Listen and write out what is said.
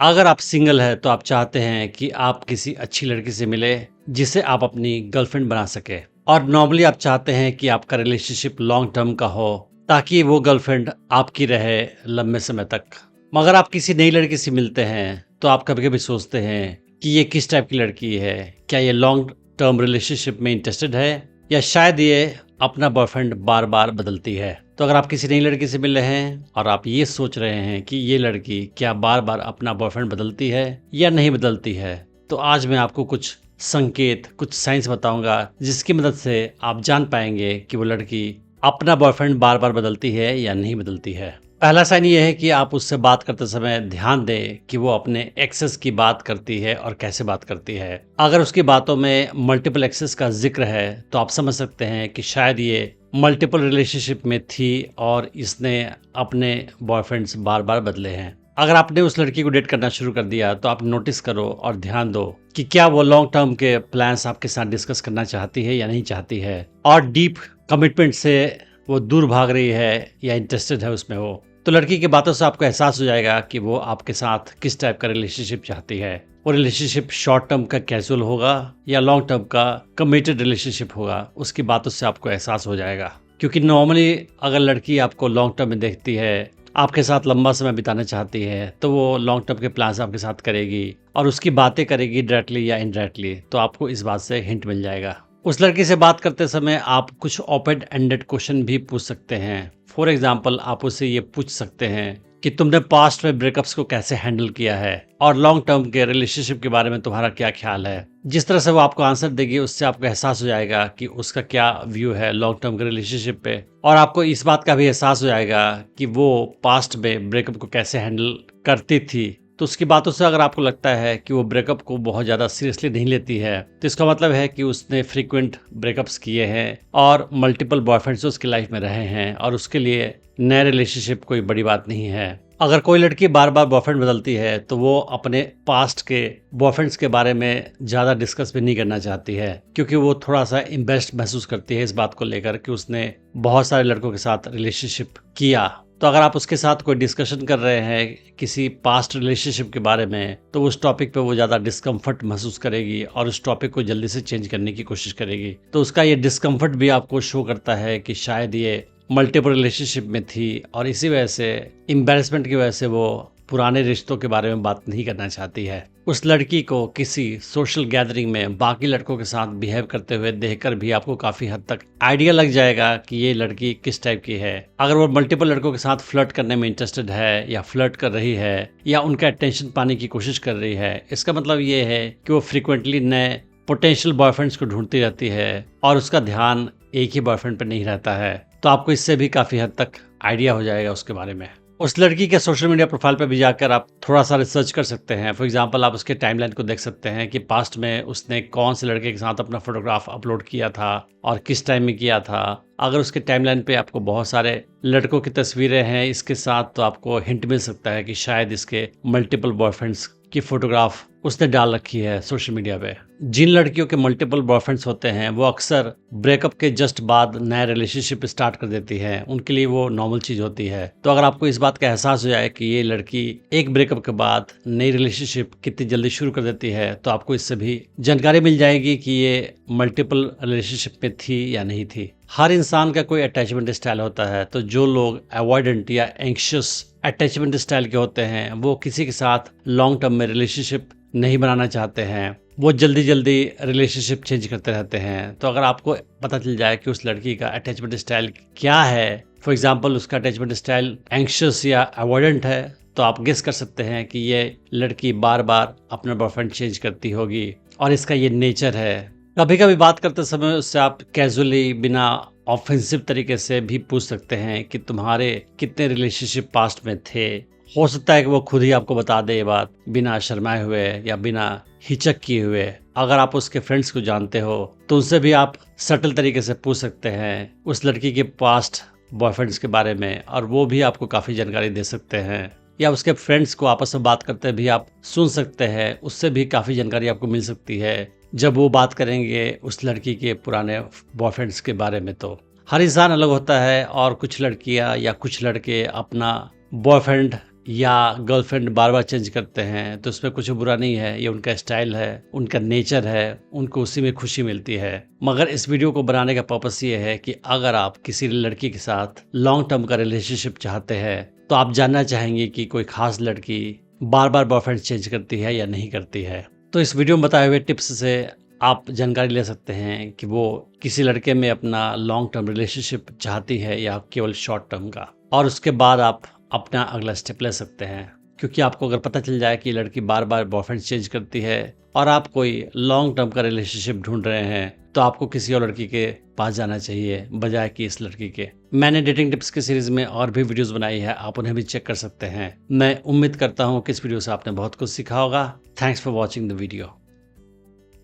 अगर आप सिंगल हैं तो आप चाहते हैं कि आप किसी अच्छी लड़की से मिले जिसे आप अपनी गर्लफ्रेंड बना सके। और नॉर्मली आप चाहते हैं कि आपका रिलेशनशिप लॉन्ग टर्म का हो ताकि वो गर्लफ्रेंड आपकी रहे लंबे समय तक। मगर आप किसी नई लड़की से मिलते हैं तो आप कभी कभी सोचते हैं कि ये किस टाइप की लड़की है, क्या ये लॉन्ग टर्म रिलेशनशिप में इंटरेस्टेड है या शायद ये अपना बॉयफ्रेंड बार बार बदलती है। तो अगर आप किसी नई लड़की से मिल रहे हैं और आप ये सोच रहे हैं कि ये लड़की क्या बार बार अपना बॉयफ्रेंड बदलती है या नहीं बदलती है, तो आज मैं आपको कुछ संकेत, कुछ साइंस बताऊंगा जिसकी मदद से आप जान पाएंगे कि वो लड़की अपना बॉयफ्रेंड बार बार बदलती है या नहीं बदलती है। पहला साइन ये है कि आप उससे बात करते समय ध्यान दें कि वो अपने एक्सेस की बात करती है और कैसे बात करती है। अगर उसकी बातों में मल्टीपल एक्सेस का जिक्र है तो आप समझ सकते हैं कि शायद ये मल्टीपल रिलेशनशिप में थी और इसने अपने बॉयफ्रेंड्स बार बार बदले हैं। अगर आपने उस लड़की को डेट करना शुरू कर दिया तो आप नोटिस करो और ध्यान दो कि क्या वो लॉन्ग टर्म के प्लान्स आपके साथ डिस्कस करना चाहती है या नहीं चाहती है, और डीप कमिटमेंट से वो दूर भाग रही है या इंटरेस्टेड है उसमें हो। तो लड़की की बातों से आपको एहसास हो जाएगा कि वो आपके साथ किस टाइप का रिलेशनशिप चाहती है। वो रिलेशनशिप शॉर्ट टर्म का कैजुअल होगा या लॉन्ग टर्म का कमिटेड रिलेशनशिप होगा, उसकी बातों से आपको एहसास हो जाएगा। क्योंकि नॉर्मली अगर लड़की आपको लॉन्ग टर्म में देखती है, आपके साथ लंबा समय बिताना चाहती है, तो वो लॉन्ग टर्म के प्लान्स आपके साथ करेगी और उसकी बातें करेगी डायरेक्टली या इनडायरेक्टली, तो आपको इस बात से हिंट मिल जाएगा। उस लड़की से बात करते समय आप कुछ ओपन एंडेड क्वेश्चन भी पूछ सकते हैं। फॉर एग्जाम्पल, आप उससे ये पूछ सकते हैं कि तुमने पास्ट में ब्रेकअप्स को कैसे हैंडल किया है और लॉन्ग टर्म के रिलेशनशिप के बारे में तुम्हारा क्या ख्याल है। जिस तरह से वो आपको आंसर देगी उससे आपको एहसास हो जाएगा कि उसका क्या व्यू है लॉन्ग टर्म के रिलेशनशिप पे, और आपको इस बात का भी एहसास हो जाएगा कि वो पास्ट में ब्रेकअप को कैसे हैंडल करती थी। तो उसकी बातों से अगर आपको लगता है कि वो ब्रेकअप को बहुत ज़्यादा सीरियसली नहीं लेती है, तो इसका मतलब है कि उसने फ्रीक्वेंट ब्रेकअप्स किए हैं और मल्टीपल बॉयफ्रेंड्स उसकी लाइफ में रहे हैं और उसके लिए नए रिलेशनशिप कोई बड़ी बात नहीं है। अगर कोई लड़की बार बार बॉयफ्रेंड बदलती है तो वो अपने पास्ट के बॉयफ्रेंड्स के बारे में ज़्यादा डिस्कस भी नहीं करना चाहती है, क्योंकि वो थोड़ा सा एम्बेस्ड महसूस करती है इस बात को लेकर कि उसने बहुत सारे लड़कों के साथ रिलेशनशिप किया। तो अगर आप उसके साथ कोई डिस्कशन कर रहे हैं किसी पास्ट रिलेशनशिप के बारे में, तो उस टॉपिक पे वो ज़्यादा डिस्कम्फर्ट महसूस करेगी और उस टॉपिक को जल्दी से चेंज करने की कोशिश करेगी। तो उसका ये डिस्कम्फर्ट भी आपको शो करता है कि शायद ये मल्टीपल रिलेशनशिप में थी और इसी वजह से, एम्बैरेसमेंट की वजह से, वो पुराने रिश्तों के बारे में बात नहीं करना चाहती है। उस लड़की को किसी सोशल गैदरिंग में बाकी लड़कों के साथ बिहेव करते हुए देखकर भी आपको काफी हद तक आइडिया लग जाएगा कि ये लड़की किस टाइप की है। अगर वो मल्टीपल लड़कों के साथ फ्लर्ट करने में इंटरेस्टेड है या फ्लर्ट कर रही है या उनका अटेंशन पाने की कोशिश कर रही है, इसका मतलब ये है कि वो फ्रिक्वेंटली नए पोटेंशियल बॉयफ्रेंड्स को ढूंढती रहती है और उसका ध्यान एक ही बॉयफ्रेंड पर नहीं रहता है। तो आपको इससे भी काफी हद तक आइडिया हो जाएगा उसके बारे में। उस लड़की के सोशल मीडिया प्रोफाइल पर भी जाकर आप थोड़ा सा रिसर्च कर सकते हैं। फॉर एग्जांपल, आप उसके टाइमलाइन को देख सकते हैं कि पास्ट में उसने कौन से लड़के के साथ अपना फोटोग्राफ अपलोड किया था और किस टाइम में किया था। अगर उसके टाइमलाइन पे आपको बहुत सारे लड़कों की तस्वीरें हैं इसके साथ, तो आपको हिंट मिल सकता है कि शायद इसके मल्टीपल बॉयफ्रेंड्स की फोटोग्राफ उसने डाल रखी है सोशल मीडिया पे। जिन लड़कियों के मल्टीपल बॉयफ्रेंड्स होते हैं वो अक्सर ब्रेकअप के जस्ट बाद नया रिलेशनशिप स्टार्ट कर देती है, उनके लिए वो नॉर्मल चीज होती है। तो अगर आपको इस बात का एहसास हो जाए कि ये लड़की एक ब्रेकअप के बाद नई रिलेशनशिप कितनी जल्दी शुरू कर देती है, तो आपको इससे भी जानकारी मिल जाएगी कि ये मल्टीपल रिलेशनशिप में थी या नहीं थी। हर इंसान का कोई अटैचमेंट स्टाइल होता है, तो जो लोग अवॉइडेंट या एंग्शियस अटैचमेंट स्टाइल के होते हैं वो किसी के साथ लॉन्ग टर्म में रिलेशनशिप नहीं बनाना चाहते हैं, वो जल्दी जल्दी रिलेशनशिप चेंज करते रहते हैं। तो अगर आपको पता चल जाए कि उस लड़की का अटैचमेंट स्टाइल क्या है, फॉर एग्जांपल उसका अटैचमेंट स्टाइल एंग्शियस या अवॉइडेंट है, तो आप गेस कर सकते हैं कि ये लड़की बार बार अपना बॉयफ्रेंड चेंज करती होगी और इसका ये नेचर है। कभी कभी बात करते समय उससे आप कैजुअली, बिना ऑफेंसिव तरीके से भी पूछ सकते हैं कि तुम्हारे कितने रिलेशनशिप पास्ट में थे। हो सकता है कि वो खुद ही आपको बता दे ये बात, बिना शर्माए हुए या बिना हिचक किए हुए। अगर आप उसके फ्रेंड्स को जानते हो तो उनसे भी आप सटल तरीके से पूछ सकते हैं उस लड़की के पास्ट बॉयफ्रेंड्स के बारे में, और वो भी आपको काफ़ी जानकारी दे सकते हैं। या उसके फ्रेंड्स को आपस में बात करते भी आप सुन सकते हैं, उससे भी काफ़ी जानकारी आपको मिल सकती है जब वो बात करेंगे उस लड़की के पुराने बॉयफ्रेंड्स के बारे में। तो हर इंसान अलग होता है और कुछ लड़कियां या कुछ लड़के अपना बॉयफ्रेंड या गर्लफ्रेंड बार बार चेंज करते हैं तो उसमें कुछ बुरा नहीं है, ये उनका स्टाइल है, उनका नेचर है, उनको उसी में खुशी मिलती है। मगर इस वीडियो को बनाने का पर्पस ये है कि अगर आप किसी लड़की के साथ लॉन्ग टर्म का रिलेशनशिप चाहते हैं तो आप जानना चाहेंगे कि कोई खास लड़की बार बार बॉयफ्रेंड चेंज करती है या नहीं करती है। तो इस वीडियो में बताए हुए टिप्स से आप जानकारी ले सकते हैं कि वो किसी लड़के में अपना लॉन्ग टर्म रिलेशनशिप चाहती है या केवल शॉर्ट टर्म का, और उसके बाद आप अपना अगला स्टेप ले सकते हैं। क्योंकि आपको अगर पता चल जाए कि लड़की बार बार बॉयफ्रेंड चेंज करती है और आप कोई लॉन्ग टर्म का रिलेशनशिप ढूंढ रहे हैं तो आपको किसी और लड़की के पास जाना चाहिए बजाय कि इस लड़की के। मैंने डेटिंग टिप्स की सीरीज में और भी वीडियोस बनाई है, आप उन्हें भी चेक कर सकते हैं। मैं उम्मीद करता हूँ कि इस वीडियो से आपने बहुत कुछ सीखा होगा। Thanks for watching the video.